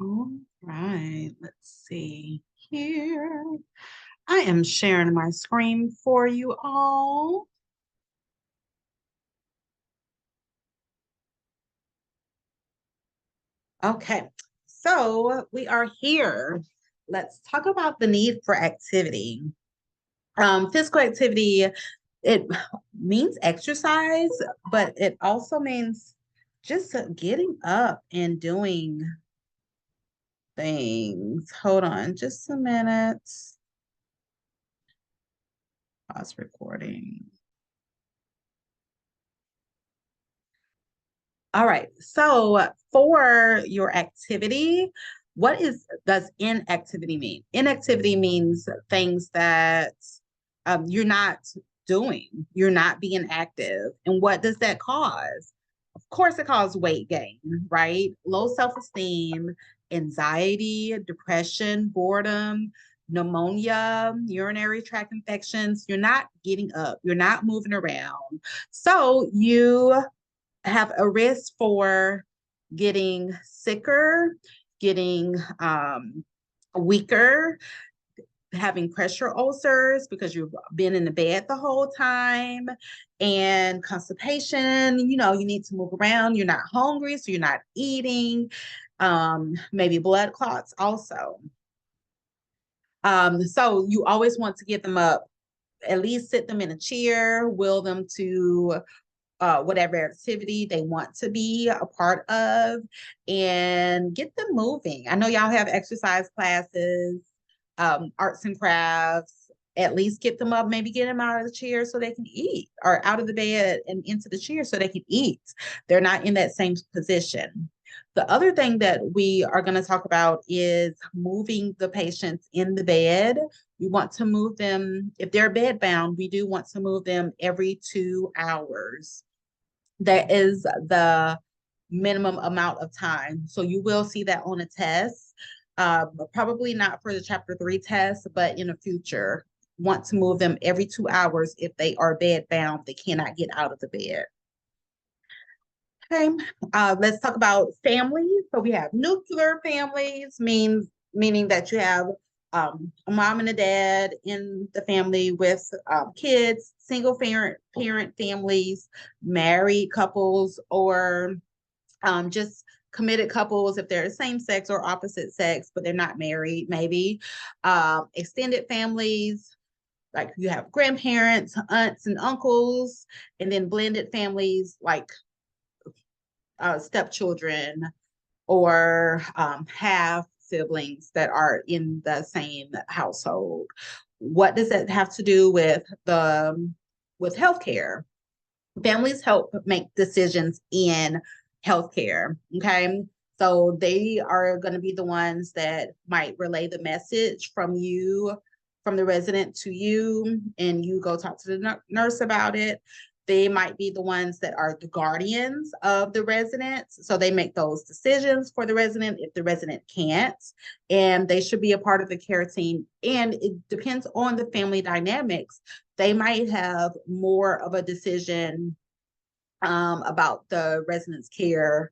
All right, let's see here. I am sharing my screen for you all. Okay, so we are here. Let's talk about the need for activity. Physical activity, it means exercise, but it also means just getting up and doing things. Hold on just a minute. Pause recording. All right. So for your activity, does inactivity mean? Inactivity means things that you're not doing. You're not being active. And what does that cause? Of course, it causes weight gain, right? Low self-esteem, anxiety, depression, boredom, pneumonia, urinary tract infections. You're not getting up. You're not moving around. So you have a risk for getting sicker, getting weaker, having pressure ulcers because you've been in the bed the whole time, and constipation. You need to move around. You're not hungry, so you're not eating. Maybe blood clots also. So you always want to get them up, at least sit them in a chair, will them to whatever activity they want to be a part of, and get them moving. I know y'all have exercise classes, arts and crafts. At least get them up, maybe get them out of the chair so they can eat, or out of the bed and into the chair so they can eat. They're not in that same position. The other thing that we are going to talk about is moving the patients in the bed. We want to move them, if they're bed bound, we do want to move them every 2 hours. That is the minimum amount of time. So you will see that on a test, probably not for the chapter 3 test, but in the future, want to move them every 2 hours if they are bed bound, they cannot get out of the bed. Okay, let's talk about families. So we have nuclear families, meaning that you have a mom and a dad in the family with kids, single parent families, married couples, or just committed couples if they're the same sex or opposite sex, but they're not married, maybe. Extended families, like you have grandparents, aunts, and uncles, and then blended families like stepchildren or half siblings that are in the same household. What does that have to do with healthcare? Families help make decisions in healthcare. Okay. So they are going to be the ones that might relay the message from you, from the resident to you, and you go talk to the nurse about it. They might be the ones that are the guardians of the residents. So they make those decisions for the resident if the resident can't, and they should be a part of the care team. And it depends on the family dynamics. They might have more of a decision about the residents' care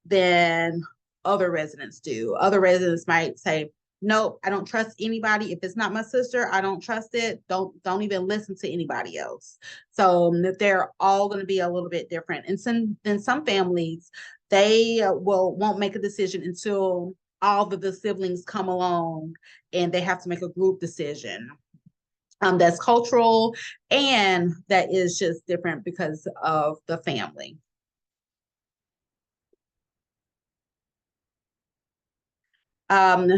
than other residents do. Other residents might say, nope, I don't trust anybody. If it's not my sister, I don't trust it. Don't even listen to anybody else. So they're all going to be a little bit different. And some families, they won't make a decision until all of the siblings come along and they have to make a group decision. That's cultural, and that is just different because of the family. Um,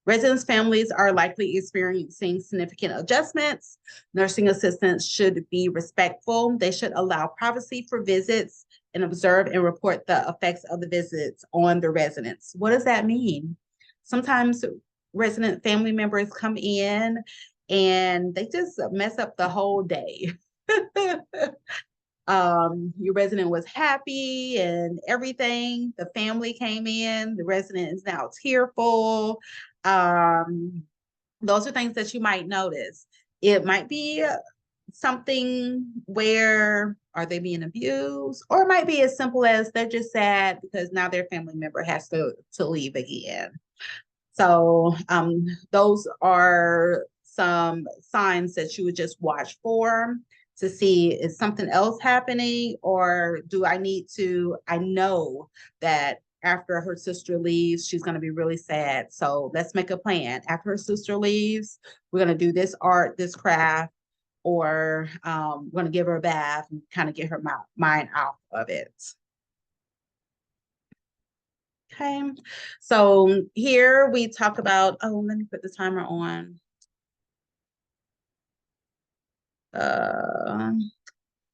Residents' families are likely experiencing significant adjustments. Nursing assistants should be respectful. They should allow privacy for visits and observe and report the effects of the visits on the residents. What does that mean? Sometimes resident family members come in and they just mess up the whole day. Your resident was happy and everything. The family came in, the resident is now tearful. Those are things that you might notice. It might be something where are they being abused, or it might be as simple as they're just sad because now their family member has to leave again. So those are some signs that you would just watch for to see, is something else happening, or do I need to, I know that after her sister leaves, she's going to be really sad. So let's make a plan. After her sister leaves, we're going to do this art, this craft, or we're going to give her a bath and kind of get her mind off of it. Okay, so here we talk about, oh, let me put the timer on. Uh,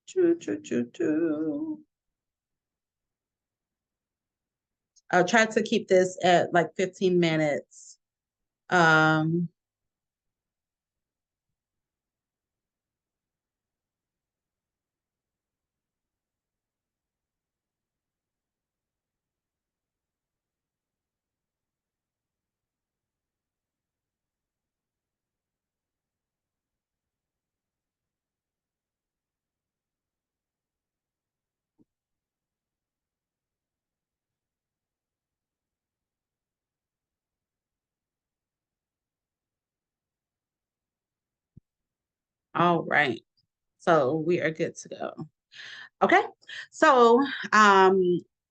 choo, choo, choo, choo. I'll try to keep this at like 15 minutes. Um, all right, so we are good to go. Okay, so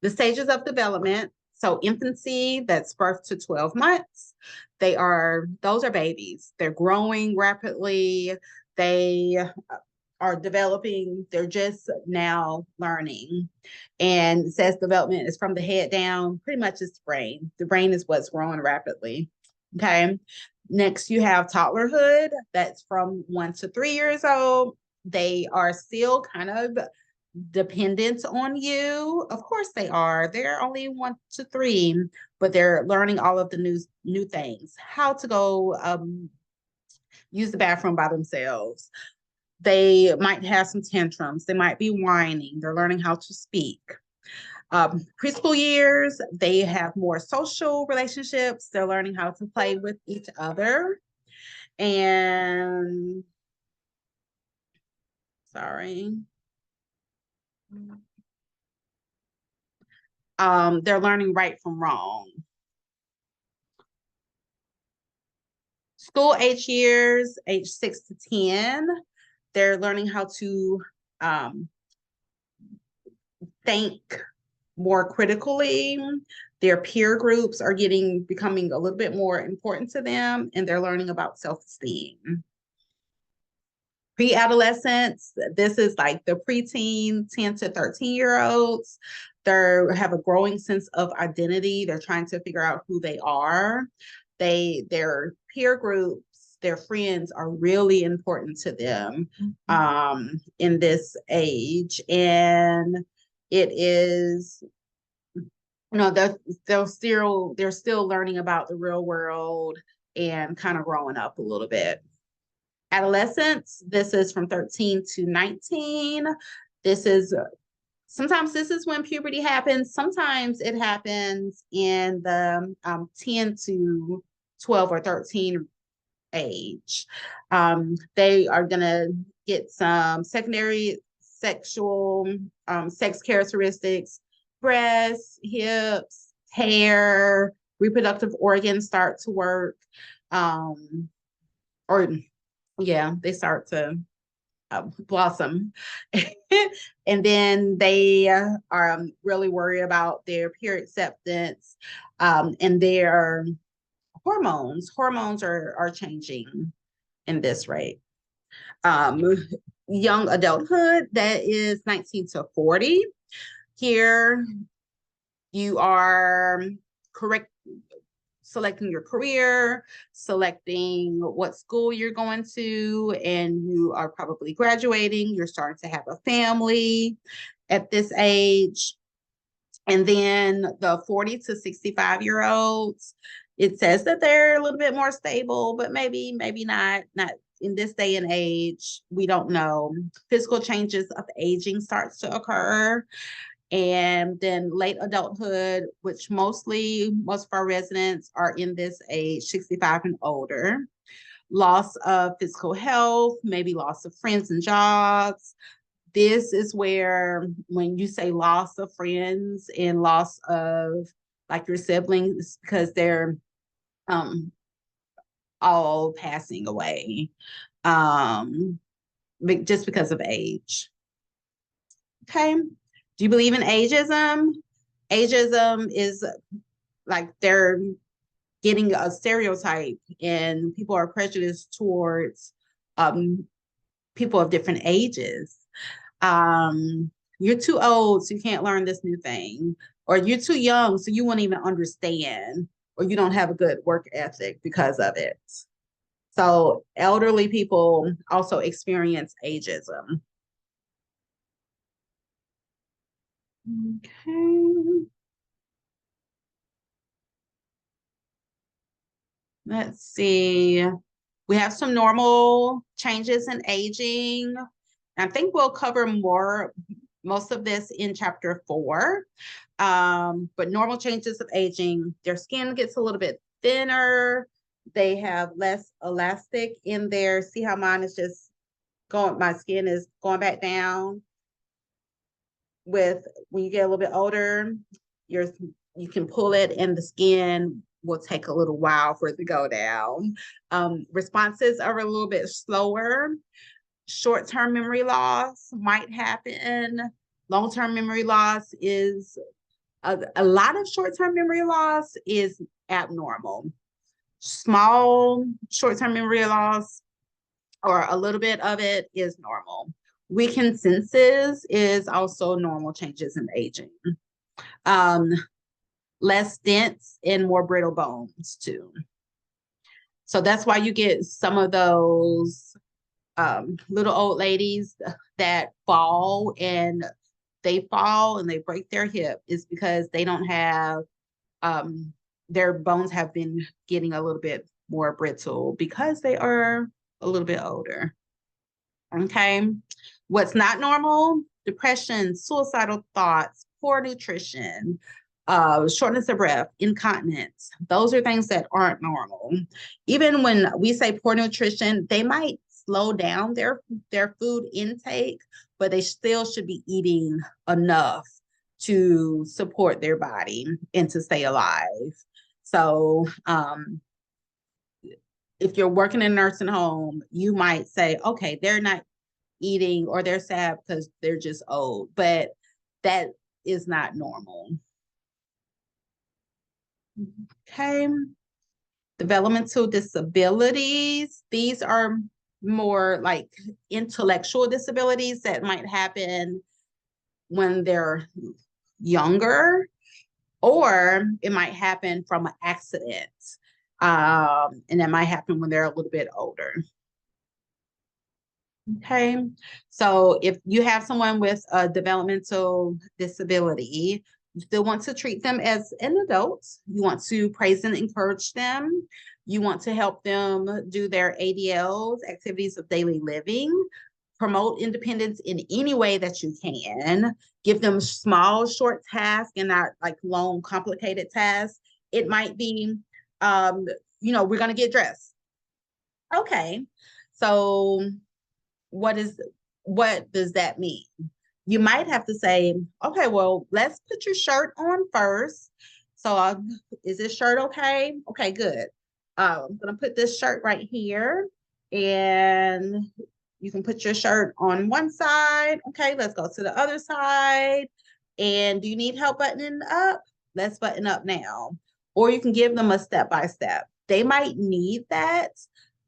the stages of development. So infancy, that's birth to 12 months. Those are babies. They're growing rapidly. They are developing. They're just now learning. And it says development is from the head down, pretty much it's the brain. The brain is what's growing rapidly. Okay. Next, you have toddlerhood. That's from 1 to 3 years old. They are still kind of dependent on you. Of course they are. They're only 1 to 3, but they're learning all of the new things. How to go use the bathroom by themselves. They might have some tantrums. They might be whining. They're learning how to speak. Preschool years, they have more social relationships. They're learning how to play with each other. And sorry. They're learning right from wrong. School age years, age 6 to 10, they're learning how to think more critically. Their peer groups are becoming a little bit more important to them, and they're learning about self-esteem. Pre-adolescents, this is like the preteen, 10 to 13-year-olds. They have a growing sense of identity. They're trying to figure out who they are. Their peer groups, their friends are really important to them in this age. And it is, they're still learning about the real world and kind of growing up a little bit. Adolescence, this is from 13 to 19. Sometimes this is when puberty happens. Sometimes it happens in the 10 to 12 or 13 age. They are going to get some secondary sexual sex characteristics, breasts, hips, hair, reproductive organs start to work. Or yeah, they start to blossom. And then they are really worried about their peer acceptance and their hormones. Hormones are changing in this rate. Young adulthood, that is 19 to 40. Here you are correct selecting your career, selecting what school you're going to, and you are probably graduating. You're starting to have a family at this age. And then the 40 to 65-year-olds, it says that they're a little bit more stable, but maybe not in this day and age. We don't know. Physical changes of aging starts to occur. And then late adulthood, which most of our residents are in this age, 65 and older. loss of physical health, maybe loss of friends and jobs. This is where, when you say loss of friends and loss of like your siblings, because they're um, all passing away, um, just because of age. Okay. Do you believe in ageism? Ageism is like they're getting a stereotype, and people are prejudiced towards um, people of different ages. Um, you're too old, so you can't learn this new thing, or you're too young, so you won't even understand, or you don't have a good work ethic because of it. So elderly people also experience ageism. Okay. Let's see. We have some normal changes in aging. I think we'll cover most of this in chapter 4. But normal changes of aging, their skin gets a little bit thinner. They have less elastic in there. See how mine is just going, my skin is going back down. With when you get a little bit older, your you can pull it and the skin will take a little while for it to go down. Responses are a little bit slower. Short-term memory loss might happen. Long-term memory loss is a lot of short-term memory loss is abnormal. Small short-term memory loss or a little bit of it is normal. Weakened senses is also normal changes in aging. Um, less dense and more brittle bones too. So that's why you get some of those little old ladies that fall and they break their hip, is because they don't have their bones have been getting a little bit more brittle because they are a little bit older. Okay. What's not normal? Depression, suicidal thoughts, poor nutrition, shortness of breath, incontinence. Those are things that aren't normal. Even when we say poor nutrition, they might slow down their food intake, but they still should be eating enough to support their body and to stay alive. So if you're working in a nursing home, you might say, okay, they're not eating or they're sad because they're just old, but that is not normal. Okay. Developmental disabilities. These are more like intellectual disabilities that might happen when they're younger, or it might happen from an accident. And that might happen when they're a little bit older. Okay. So if you have someone with a developmental disability, you still want to treat them as an adult. You want to praise and encourage them. You want to help them do their ADLs, activities of daily living, promote independence in any way that you can, give them small, short tasks and not like long, complicated tasks. It might be, we're going to get dressed. Okay. So what does that mean? You might have to say, okay, well, let's put your shirt on first. So is this shirt okay? Okay, good. I'm gonna put this shirt right here, and you can put your shirt on one side. Okay, let's go to the other side. And do you need help buttoning up? Let's button up now. Or you can give them a step by step. They might need that.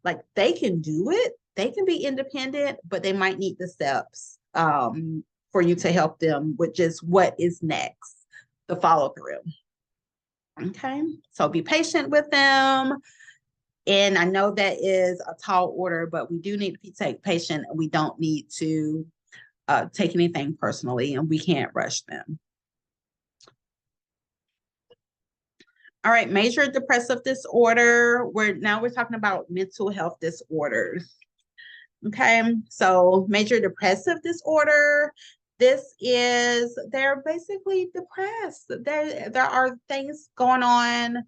Like they can do it, they can be independent, but they might need the steps for you to help them with just what is next, the follow through. Okay, so be patient with them. And I know that is a tall order, but we do need to be patient, and we don't need to take anything personally, and we can't rush them. All right, major depressive disorder. We're talking about mental health disorders. Okay, so major depressive disorder. They're basically depressed. There are things going on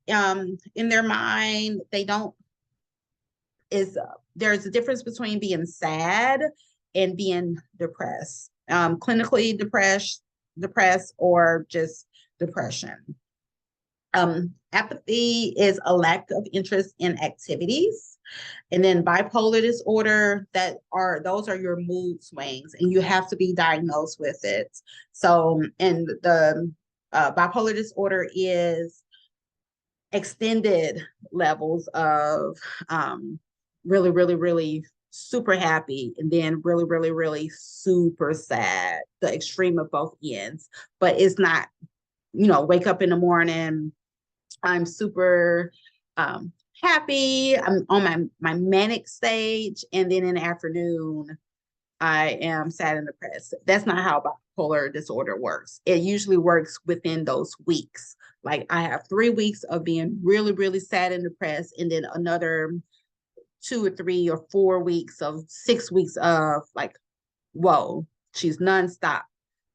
in their mind. They don't is there's a difference between being sad and being depressed, clinically depressed or just depression. Apathy is a lack of interest in activities. And then bipolar disorder, those are your mood swings, and you have to be diagnosed with it. So, and the bipolar disorder is extended levels of really, really, really super happy, and then really, really, really super sad, the extreme of both ends. But it's not, wake up in the morning, I'm super happy, I'm on my manic stage, and then in the afternoon, I am sad and depressed. That's not how bipolar disorder works. It usually works within those weeks. Like I have 3 weeks of being really, really sad and depressed, and then another 2 or 3 or 4 weeks of 6 weeks of like, whoa, she's nonstop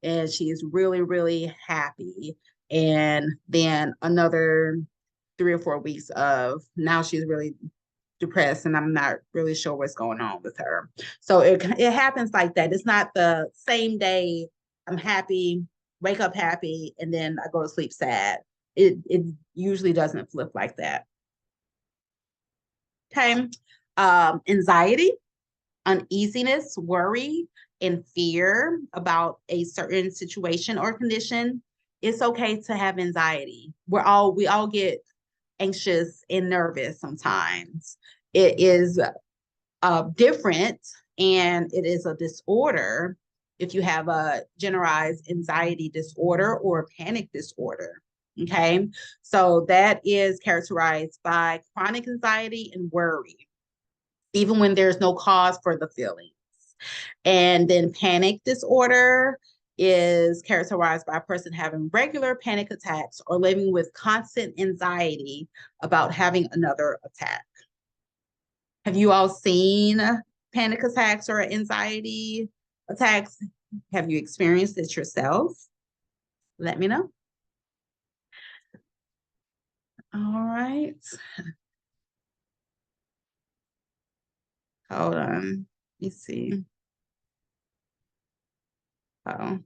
and she's really, really happy. And then another 3 or 4 weeks of now she's really depressed and I'm not really sure what's going on with her. So it happens like that. It's not the same day I'm happy, wake up happy, and then I go to sleep sad. It usually doesn't flip like that. Okay. Anxiety, uneasiness, worry, and fear about a certain situation or condition. It's okay to have anxiety. We all get anxious and nervous sometimes. It is different, and it is a disorder if you have a generalized anxiety disorder or a panic disorder. Okay, so that is characterized by chronic anxiety and worry, even when there's no cause for the feelings. And then panic disorder is characterized by a person having regular panic attacks or living with constant anxiety about having another attack. Have you all seen panic attacks or anxiety attacks? Have you experienced it yourself? Let me know. All right. Hold on. Let me see. Oh.